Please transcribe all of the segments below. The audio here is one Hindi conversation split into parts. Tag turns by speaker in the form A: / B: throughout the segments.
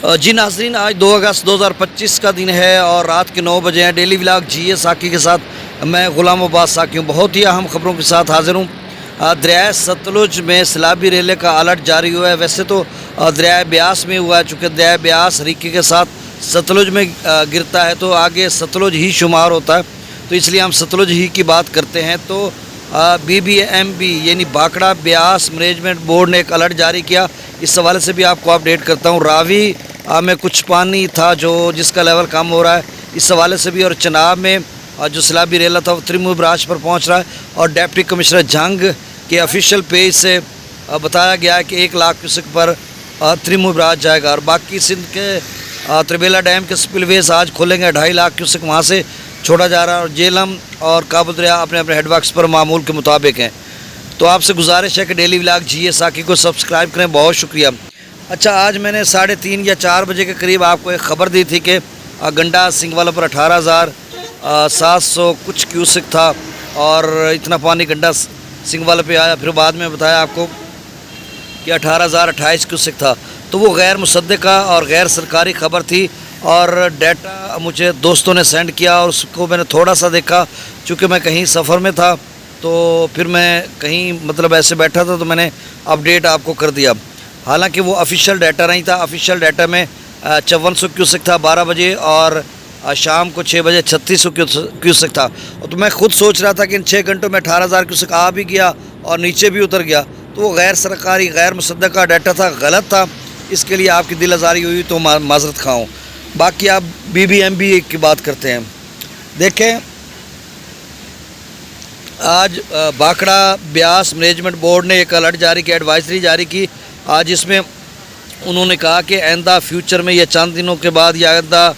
A: जी नाज़रीन, आज 2 अगस्त 2025 का दिन है और रात के 9 बजे हैं। डेली व्लॉग जी साकी के साथ मैं गुलाम अब्बास साकी हूँ। बहुत ही अहम खबरों के साथ हाजिर हूँ। दरिया सतलुज में सैलाबी रेले का अलर्ट जारी हुआ है। वैसे तो दरिया ब्यास में हुआ है, चूँकि दरिया ब्यास हरीके के साथ सतलुज में गिरता है तो आगे सतलुज ही शुमार होता है, तो इसलिए हम सतलुज ही की बात करते हैं। तो BBMB यानी भाखड़ा ब्यास मैनेजमेंट बोर्ड ने एक अलर्ट जारी किया। इस हवाले से भी आपको अपडेट करता हूँ। रावी में कुछ पानी था जिसका लेवल कम हो रहा है, इस हवाले से भी। और चनाब में जो सैलाबी रेला था वो त्रिमुह बराज पर पहुँच रहा है और डिप्टी कमिश्नर जंग के ऑफिशियल पेज से बताया गया है कि 1 लाख क्यूसेक पर त्रिमुह बराज जाएगा। और बाकी सिंध के त्रिबेला डैम के स्पिलवेज आज खोलेंगे। 2.5 लाख क्यूसेक वहाँ से छोड़ा जा रहा है और जेलम और काबुल दरिया अपने अपने हेडवर्क्स पर मामूल के मुताबिक हैं। तो आपसे गुजारिश है कि डेली व्लॉग जी साकी को सब्सक्राइब करें। बहुत शुक्रिया। अच्छा, आज मैंने 3:30 या 4 बजे के करीब आपको एक ख़बर दी थी कि गंडा सिंगवाला पर 18,700 कुछ क्यूसेक था और इतना पानी गंडा सिंगवाला पे आया। फिर बाद में बताया आपको कि 18,028 क्यूसेक था। तो वो गैर मुसद्दक़ा और गैर सरकारी ख़बर थी और डाटा मुझे दोस्तों ने सेंड किया और उसको मैंने थोड़ा सा देखा। चूँकि मैं कहीं सफ़र में था तो फिर मैं कहीं मतलब ऐसे बैठा था तो मैंने अपडेट आपको कर दिया। हालांकि वो ऑफिशियल डाटा नहीं था। ऑफिशियल डाटा में 5400 क्यूसेक था 12 बजे और शाम को 6 बजे 3600 क्यूसेक था। तो मैं ख़ुद सोच रहा था कि इन 6 घंटों में 18,000 क्यूसेक आ भी गया और नीचे भी उतर गया। तो वो गैर सरकारी गैर मुसद्दक़ा डाटा था, गलत था। इसके लिए आपकी दिल आज़ारी हुई तो माज़रत खाऊँ। बाकी आप BBMB की बात करते हैं। देखें, आज भाखड़ा ब्यास मैनेजमेंट बोर्ड ने एक अलर्ट जारी किया, एडवाइजरी जारी की आज। इसमें उन्होंने कहा कि आइंदा फ्यूचर में या चंद दिनों के बाद या आइंदा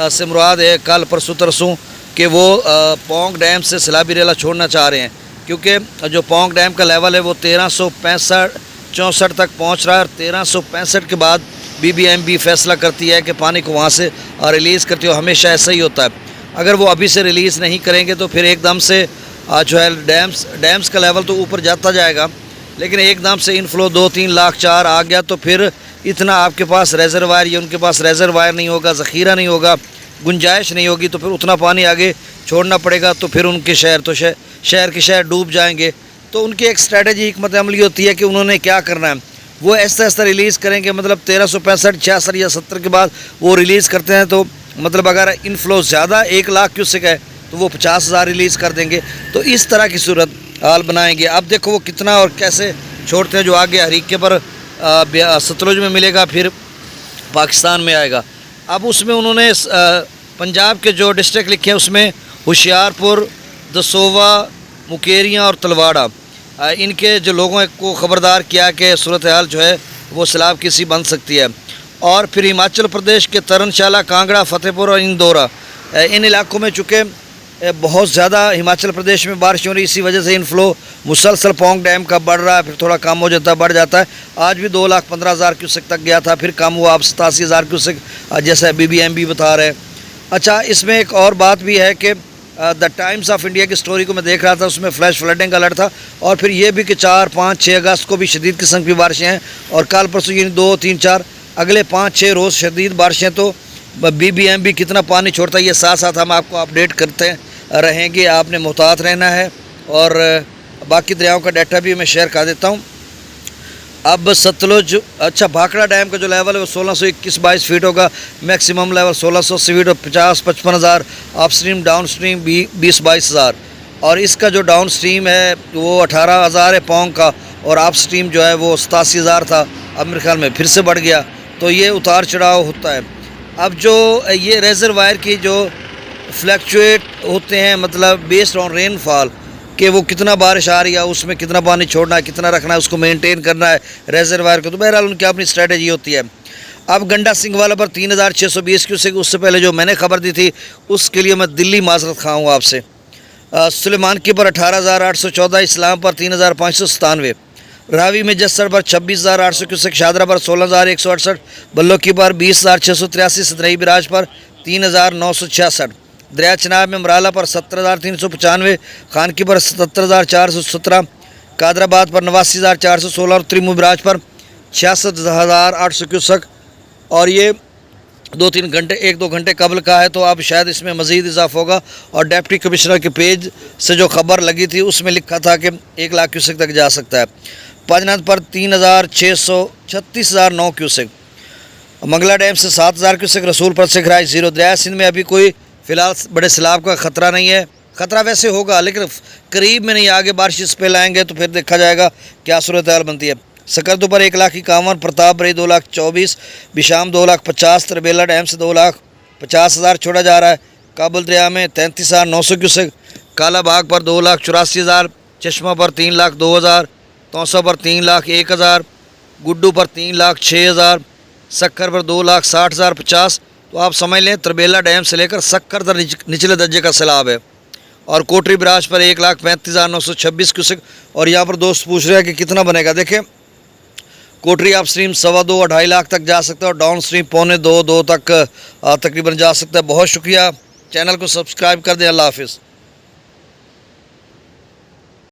A: से मुराद है कल परसों तरसों कि वो पोंग डैम से सैलाबी रेला छोड़ना चाह रहे हैं, क्योंकि जो पोंग डैम का लेवल है वो 1365-64 तक पहुंच रहा है। और 1365 के बाद BBMB फैसला करती है कि पानी को वहाँ से रिलीज़ करती है। हमेशा ऐसा ही होता है। अगर वो अभी से रिलीज़ नहीं करेंगे तो फिर एकदम से जो है डैम्स का लेवल तो ऊपर जाता जाएगा, लेकिन एकदम से इनफ्लो 2-3 लाख 4 आ गया तो फिर इतना आपके पास रेजरवायर या उनके पास रेजरवायर नहीं होगा, ज़ख़ीरा नहीं होगा, गुंजाइश नहीं होगी, तो फिर उतना पानी आगे छोड़ना पड़ेगा। तो फिर उनके शहर के शहर डूब जाएंगे। तो उनकी एक स्ट्रैटेजी हिकमत अमली होती है कि उन्होंने क्या करना है, वो ऐसा रिलीज़ करेंगे। मतलब 1365, 66 या 70 के बाद वो रिलीज़ करते हैं। तो मतलब अगर इनफ्लो ज़्यादा 1 लाख क्यूसेक है तो वो 50,000 रिलीज़ कर देंगे। तो इस तरह की सूरत हाल बनाएंगे। अब देखो वो कितना और कैसे छोड़ते हैं। जो आगे हरीके पर सतलुज में मिलेगा फिर पाकिस्तान में आएगा। अब उसमें उन्होंने पंजाब के जो डिस्ट्रिक्ट लिखे हैं उसमें होशियारपुर, दसोवा, मुकेरियाँ और तलवाड़ा, इनके जो लोगों को ख़बरदार किया कि सूरत हाल जो है वो सैलाब की सी बन सकती है। और फिर हिमाचल प्रदेश के तरनशाला, कांगड़ा, फतेहपुर और इंदौरा, इन इलाकों में चूँकि बहुत ज़्यादा हिमाचल प्रदेश में बारिश हो रही, इसी वजह से इनफ्लो मुसलसल पोंग डैम का बढ़ रहा है, फिर थोड़ा कम हो जाता है, बढ़ जाता है। आज भी 2,15,000 क्यूसेक तक गया था, फिर कम हुआ, अब 87,000 क्यूसेक जैसा BBMB बता रहे हैं। अच्छा, इसमें एक और बात भी है कि द टाइम्स ऑफ इंडिया की स्टोरी को मैं देख रहा था, उसमें फ्लैश फ्लडिंग का अलर्ट था। और फिर ये भी कि 4, 5, 6 अगस्त को भी शदीद किस्म की बारिशें हैं और कल परसों यानी 2, 3, 4 अगले 5-6 रोज़ शदीद बारिशें। तो BBMB कितना पानी छोड़ता है ये साथ साथ हम आपको अपडेट करते रहेंगे। आपने मुहतात रहना है और बाकी दरियाओं का डाटा भी मैं शेयर कर देता हूँ। अब सतलुज, अच्छा, भाखड़ा डैम का जो लेवल है वो 1621-22 फीट होगा। मैक्सिमम लेवल 1680 फीट और 50-55,000। Up stream down stream 20-22,000। और इसका जो डाउन स्ट्रीम है वो 18,000 है पोंग का, और अप स्ट्रीम जो है वो 87,000 था। अब मेरे ख्याल में फिर से बढ़ गया। तो ये उतार चढ़ाव होता है। अब जो ये रेजरवायर की जो फ्लैक्चुएट होते हैं, मतलब बेस्ड ऑन रेनफॉल, कि वो कितना बारिश आ रही है, उसमें कितना पानी छोड़ना है, कितना रखना है, उसको मेंटेन करना है रेजरवायर को। तो बहरहाल उनकी अपनी स्ट्रैटेजी होती है। अब गंडा सिंगवाला पर 3,620 क्यूसेक, उससे पहले जो मैंने खबर दी थी उसके लिए मैं दिल्ली माजरत खाऊँ आपसे। सुलेमान की पर 18,814, इस्लाम पर 3,597, रावी में जस्सर पर 26,800 क्यूसेक, शादरा पर 16,168, बल्लो की पर 20,683, सतरही बिराज पर 3,966, दरिया चनाब में मराला पर 17,395, खानकी पर 77,417, कादराबाद पर 89,416 और त्रिमुह बिराज पर 66,800 क्यूसेक और ये 2-3 घंटे 1-2 घंटे कबल का है, तो अब शायद इसमें मज़ीद इजाफा होगा। और डिप्टी कमिश्नर के पेज से जो खबर लगी थी उसमें लिखा था कि 1 लाख क्यूसेक तक जा सकता है। पांचनाथ पर 3,636,9 क्यूसेक, मंगला डैम से 7,000 क्यूसेक, रसूलपुर से खराज 0। दरिया सिंध में अभी कोई फ़िलहाल बड़े सैलाब का ख़तरा नहीं है। ख़तरा वैसे होगा लेकिन करीब में नहीं, आगे बारिश इस पे लाएंगे तो फिर देखा जाएगा क्या सूरत हाल बनती है। सकरदू पर 1,51,000, प्रतापगढ़ 2,24,000, बिशाम 2,50,000, तरबेला डैम से 2,50,000 छोड़ा जा रहा है। काबुल दरिया में 33,900 क्यूसेक, कालाबाग पर 2,84,000, चश्मा पर 3,02,000, तौसा पर 3,01,000, गुड्डू पर 3,06,000, सक्कर पर 2,60,050। तो आप समझ लें तरबेला डैम से लेकर सक्कर तक निचले दर्जे का सैलाब है। और कोटरी बराज पर 1,35,926 क्यूसेक। और यहाँ पर दोस्त पूछ रहे हैं कि कितना बनेगा। देखें, कोटरी अप स्ट्रीम 2.25-2.5 लाख तक जा सकता है और डाउन स्ट्रीम 1.25-2 तक तकरीबन जा सकता है। बहुत शुक्रिया, चैनल को सब्सक्राइब कर दें। अल्लाह हाफिज़।